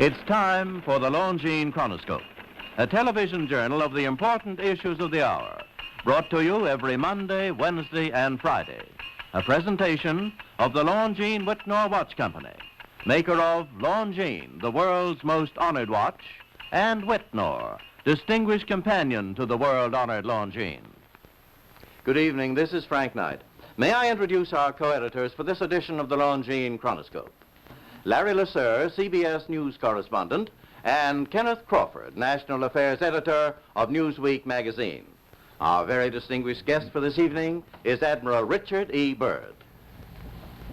It's time for the Longines Chronoscope, a television journal of the important issues of the hour, brought to you every Monday, Wednesday, and Friday. A presentation of the Longines Whitnor Watch Company, maker of Longines, the world's most honored watch, and Whitnor, distinguished companion to the world-honored Longines. Good evening, this is Frank Knight. May I introduce our co-editors for this edition of the Longines Chronoscope? Larry Lasser, CBS News correspondent, and Kenneth Crawford, National Affairs Editor of Newsweek magazine. Our very distinguished guest for this evening is Admiral Richard E. Byrd.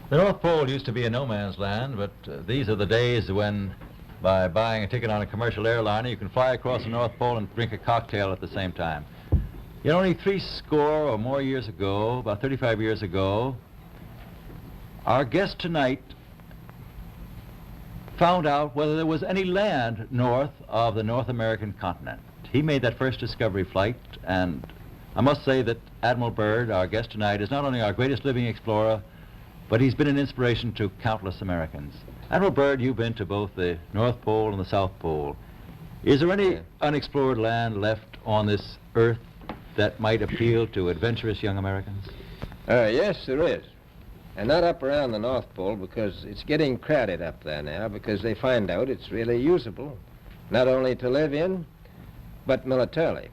The North Pole used to be a no-man's land, but these are the days when, by buying a ticket on a commercial airliner, you can fly across the North Pole and drink a cocktail at the same time. You know, only 60 or more years ago, about 35 years ago, our guest tonight found out whether there was any land north of the North American continent. He made that first discovery flight, and I must say that Admiral Byrd, our guest tonight, is not only our greatest living explorer, but he's been an inspiration to countless Americans. Admiral Byrd, you've been to both the North Pole and the South Pole. Is there any unexplored land left on this earth that might appeal to adventurous young Americans? Yes, there is. And not up around the North Pole, because it's getting crowded up there now, because they find out it's really usable, not only to live in, but militarily.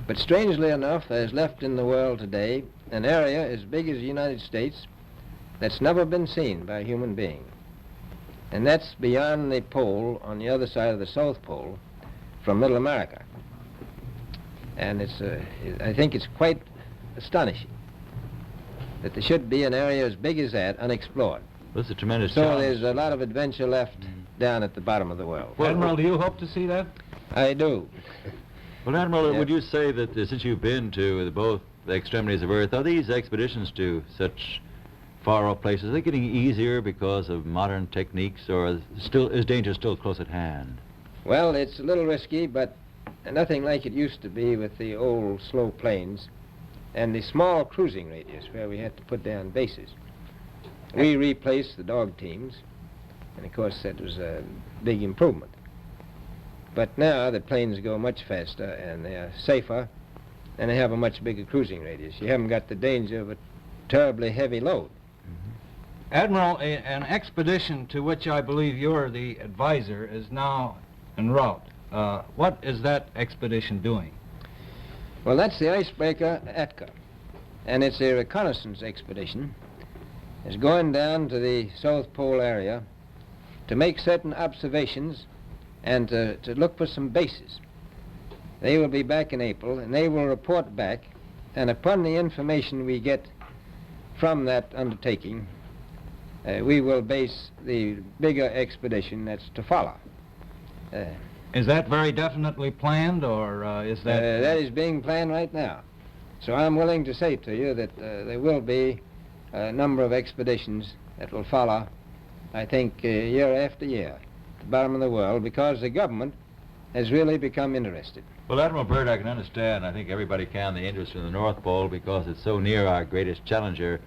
But strangely enough, there's left in the world today an area as big as the United States that's never been seen by a human being. And that's beyond the pole on the other side of the South Pole from Middle America. And I think it's quite astonishing that there should be an area as big as that unexplored. This is a tremendous So challenge. there's a lot of adventure left down at the bottom of the world. Well, Admiral, do you hope to see that? I do. Well, Admiral, Yeah. would you say that since you've been to both the extremities of Earth, are these expeditions to such far-off places, are they getting easier because of modern techniques, or is danger still close at hand? Well, it's a little risky, but nothing like it used to be with the old slow planes and the small cruising radius where we had to put down bases. We replaced the dog teams, and of course that was a big improvement. But now the planes go much faster and they are safer, and they have a much bigger cruising radius. You haven't got the danger of a terribly heavy load. Admiral, an expedition to which I believe you're the advisor is now en route. What is that expedition doing? Well, that's the icebreaker Atka, and it's a reconnaissance expedition. It's going down to the South Pole area to make certain observations and to look for some bases. They will be back in April, and they will report back, and upon the information we get from that undertaking, we will base the bigger expedition that's to follow. Is that very definitely planned, or is that... That is being planned right now. So I'm willing to say to you that there will be a number of expeditions that will follow, I think, year after year, at the bottom of the world, because the government has really become interested. Well, Admiral Byrd, I can understand, I think everybody can, the interest in the North Pole because it's so near our greatest challenger,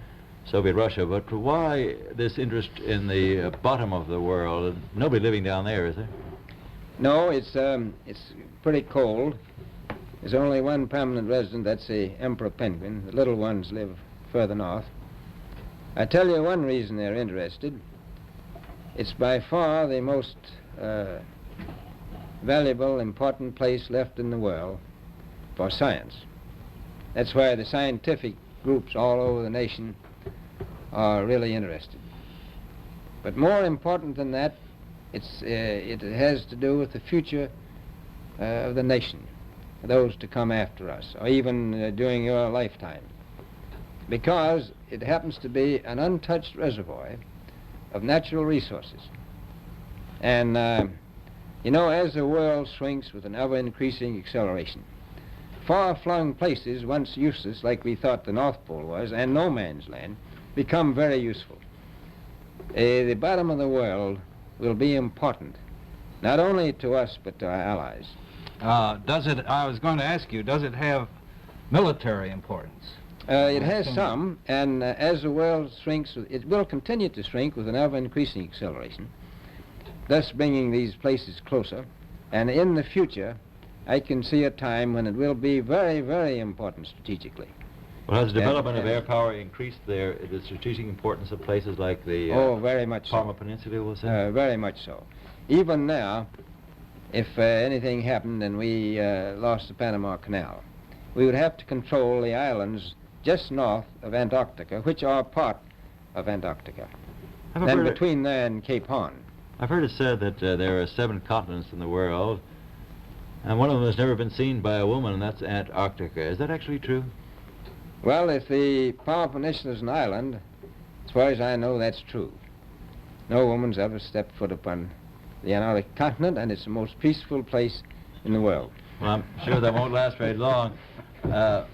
Soviet Russia, but why this interest in the bottom of the world? Nobody living down there, is there? No, it's pretty cold. There's only one permanent resident, that's the emperor penguin. The little ones live further north. I tell you one reason they're interested. It's by far the most valuable, important place left in the world for science. That's why the scientific groups all over the nation are really interested. But more important than that, it has to do with the future of the nation, those to come after us, or even during your lifetime, because it happens to be an untouched reservoir of natural resources. And, you know, as the world shrinks with an ever-increasing acceleration, far-flung places, once useless, like we thought the North Pole was, and no man's land, become very useful. The bottom of the world will be important, not only to us, but to our allies. I was going to ask you, does it have military importance? It has some, and as the world shrinks, it will continue to shrink with an ever-increasing acceleration. thus bringing these places closer. And in the future, I can see a time when it will be very, very important strategically. Well, has the development of air power increased the strategic importance of places like the very much Palmer so. Peninsula, we'll say? Very much so. Even now, if anything happened and we lost the Panama Canal, we would have to control the islands just north of Antarctica, which are part of Antarctica, and between there and Cape Horn. I've heard it said that there are 7 continents in the world, and one of them has never been seen by a woman, and that's Antarctica. Is that actually true? Well, if the Palmer Peninsula is an island, as far as I know, that's true. No woman's ever stepped foot upon the Antarctic continent, and it's the most peaceful place in the world. Well, I'm sure that won't last very long. I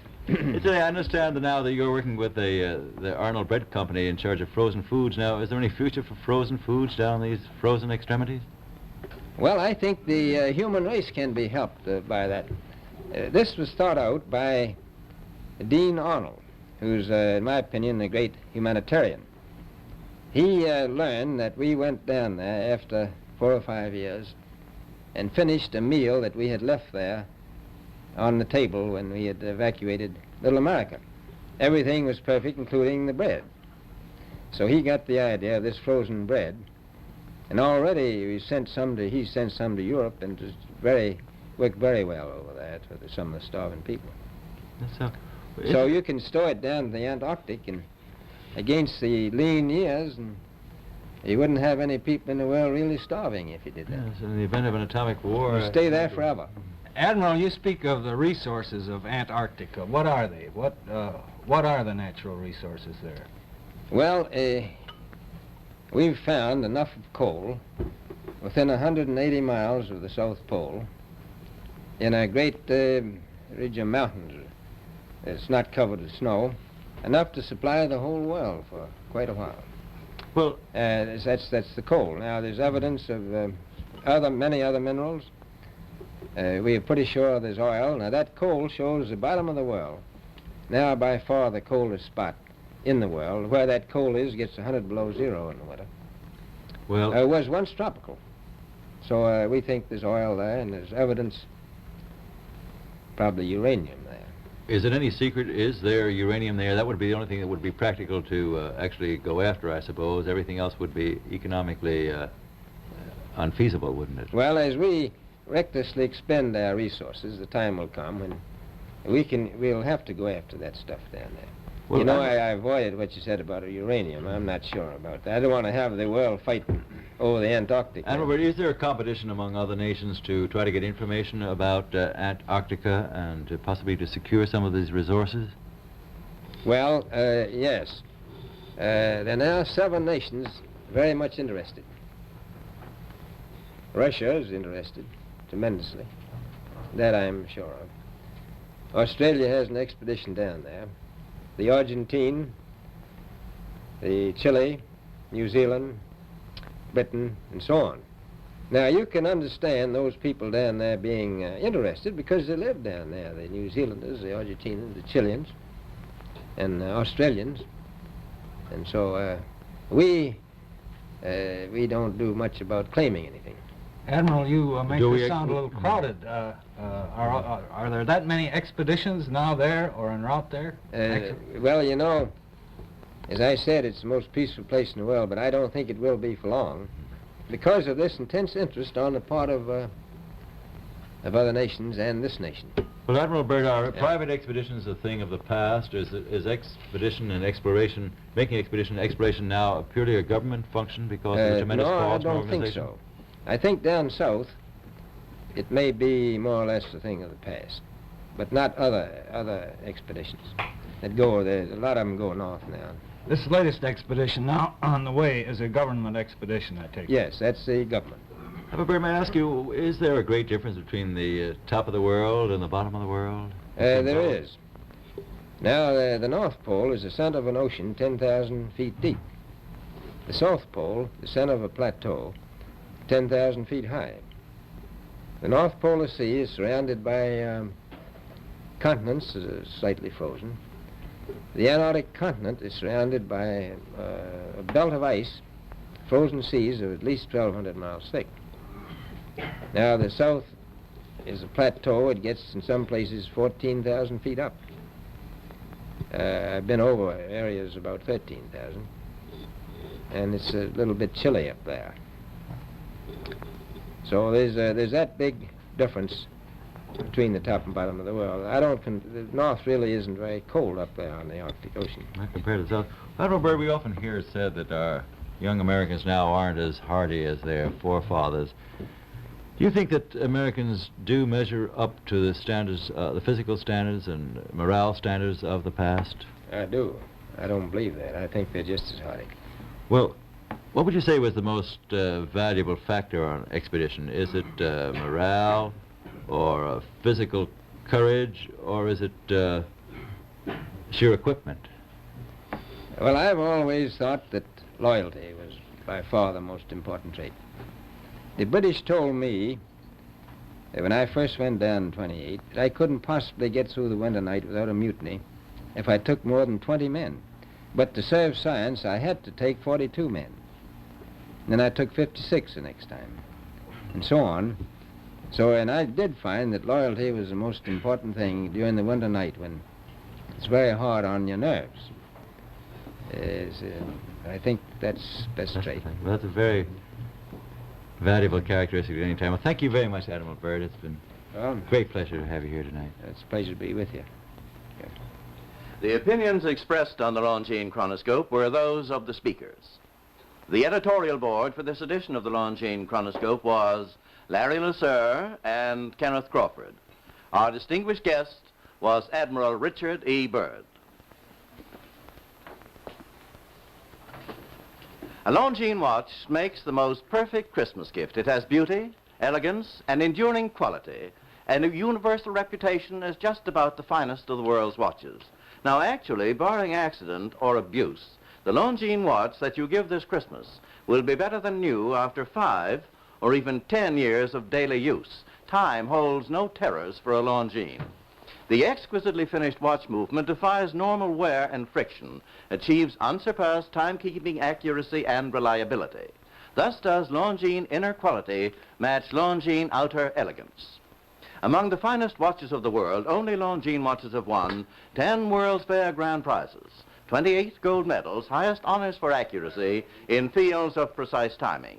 understand that now that you're working with the Arnold Bread Company in charge of frozen foods. Now, is there any future for frozen foods down these frozen extremities? Well, I think the human race can be helped by that. This was thought out by Dean Arnold, who's, in my opinion, a great humanitarian. He learned that we went down there after 4 or 5 years and finished a meal that we had left there on the table when we had evacuated Little America. Everything was perfect, including the bread. So he got the idea of this frozen bread, and already he sent some to Europe, and it worked very well over there for some of the starving people. So you can store it down to the Antarctic, and against the lean years, and you wouldn't have any people in the world really starving if you did that. Yes, in the event of an atomic war... You stay there forever. Admiral, you speak of the resources of Antarctica. What are they? What are the natural resources there? Well, we've found enough of coal within 180 miles of the South Pole in a great ridge of mountains. It's not covered with snow, enough to supply the whole world for quite a while. Well, that's the coal. Now, there's evidence of many other minerals. We are pretty sure there's oil. Now, that coal shows the bottom of the world. Now, by far the coldest spot in the world. Where that coal is gets 100 below zero in the winter. Well, it was once tropical. So we think there's oil there, and there's evidence, probably uranium there. Is it any secret? Is there uranium there? That would be the only thing that would be practical to actually go after, I suppose. Everything else would be economically unfeasible, wouldn't it? Well, as we recklessly expend our resources, the time will come when we'll have to go after that stuff down there. Well, you know, I avoided what you said about uranium. I'm not sure about that. I don't want to have the world fight over the Antarctic. And Robert, is there a competition among other nations to try to get information about Antarctica and possibly to secure some of these resources? Well, yes. There are now 7 nations very much interested. Russia is interested tremendously. That I'm sure of. Australia has an expedition down there. The Argentine, the Chile, New Zealand, Britain, and so on. Now, you can understand those people down there being interested because they live down there, the New Zealanders, the Argentinians, the Chileans, and the Australians. And so we don't do much about claiming anything. Admiral, you make this sound a little crowded. Are there that many expeditions now there or en route there? Well, you know, as I said, it's the most peaceful place in the world, but I don't think it will be for long because of this intense interest on the part of other nations and this nation. Well, Admiral Byrd, are private expeditions a thing of the past? Is expedition and exploration, making expedition and exploration now purely a government function because of the tremendous cost No, I of don't think organization? so. I think down south it may be more or less a thing of the past, but not other expeditions that go there. A lot of them go north now. This latest expedition now on the way is a government expedition, I take it. Yes, that's the government. Admiral Byrd, may I ask you, is there a great difference between the top of the world and the bottom of the world? There is. Now, the North Pole is the center of an ocean 10,000 feet deep. The South Pole, the center of a plateau, 10,000 feet high. The North Polar Sea is surrounded by continents that are slightly frozen. The Antarctic continent is surrounded by a belt of ice frozen seas of at least 1,200 miles thick. Now, the south is a plateau. It gets, in some places, 14,000 feet up. I've been over areas about 13,000, and it's a little bit chilly up there. So there's that big difference between the top and bottom of the world. The north really isn't very cold up there on the Arctic Ocean. Not compared to the south. Admiral Byrd, we often hear it said that our young Americans now aren't as hardy as their forefathers. Do you think that Americans do measure up to the standards, the physical standards and morale standards of the past? I do. I don't believe that. I think they're just as hardy. Well, what would you say was the most valuable factor on an expedition? Is it morale, or physical courage, or is it sheer equipment? Well, I've always thought that loyalty was by far the most important trait. The British told me that when I first went down in 28, that I couldn't possibly get through the winter night without a mutiny if I took more than 20 men. But to serve science, I had to take 42 men. And then I took 56 the next time, and so on. So, and I did find that loyalty was the most important thing during the winter night when it's very hard on your nerves. I think that's trait. Well, that's a very valuable characteristic at any time. Well, thank you very much, Admiral Byrd. It's been a great pleasure to have you here tonight. It's a pleasure to be with you. Yeah. The opinions expressed on the Longines Chronoscope were those of the speakers. The editorial board for this edition of the Longines Chronoscope was Larry Lasser and Kenneth Crawford. Our distinguished guest was Admiral Richard E. Byrd. A Longines watch makes the most perfect Christmas gift. It has beauty, elegance, and enduring quality, and a universal reputation as just about the finest of the world's watches. Now, actually, barring accident or abuse, the Longines watch that you give this Christmas will be better than new after 5 or even 10 years of daily use. Time holds no terrors for a Longines. The exquisitely finished watch movement defies normal wear and friction, achieves unsurpassed timekeeping accuracy and reliability. Thus does Longines inner quality match Longines outer elegance. Among the finest watches of the world, only Longines watches have won 10 World's Fair grand prizes, 28 gold medals, highest honors for accuracy in fields of precise timing.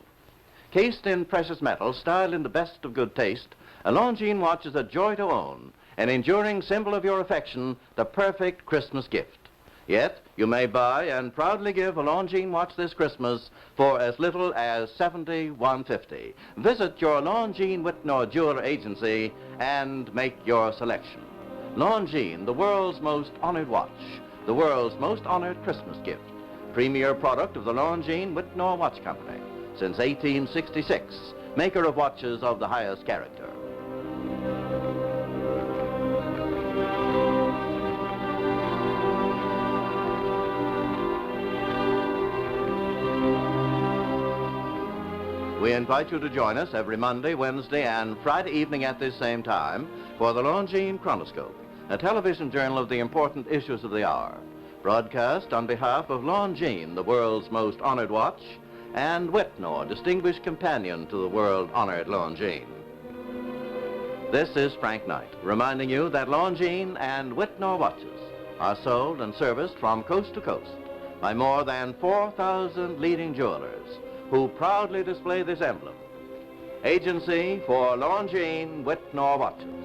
Cased in precious metals, styled in the best of good taste, a Longines watch is a joy to own, an enduring symbol of your affection, the perfect Christmas gift. Yet, you may buy and proudly give a Longines watch this Christmas for as little as $71.50. Visit your Longines Whitnor Jeweler Agency and make your selection. Longines, the world's most honored watch, the world's most honored Christmas gift. Premier product of the Longines Whitnor Watch Company. Since 1866, maker of watches of the highest character. We invite you to join us every Monday, Wednesday, and Friday evening at this same time for the Longines Chronoscope, a television journal of the important issues of the hour, broadcast on behalf of Longines, the world's most honored watch, and Whitnor, distinguished companion to the world-honored Longines. This is Frank Knight, reminding you that Longines and Whitnor watches are sold and serviced from coast to coast by more than 4,000 leading jewelers who proudly display this emblem. Agency for Longines Whitnor watches.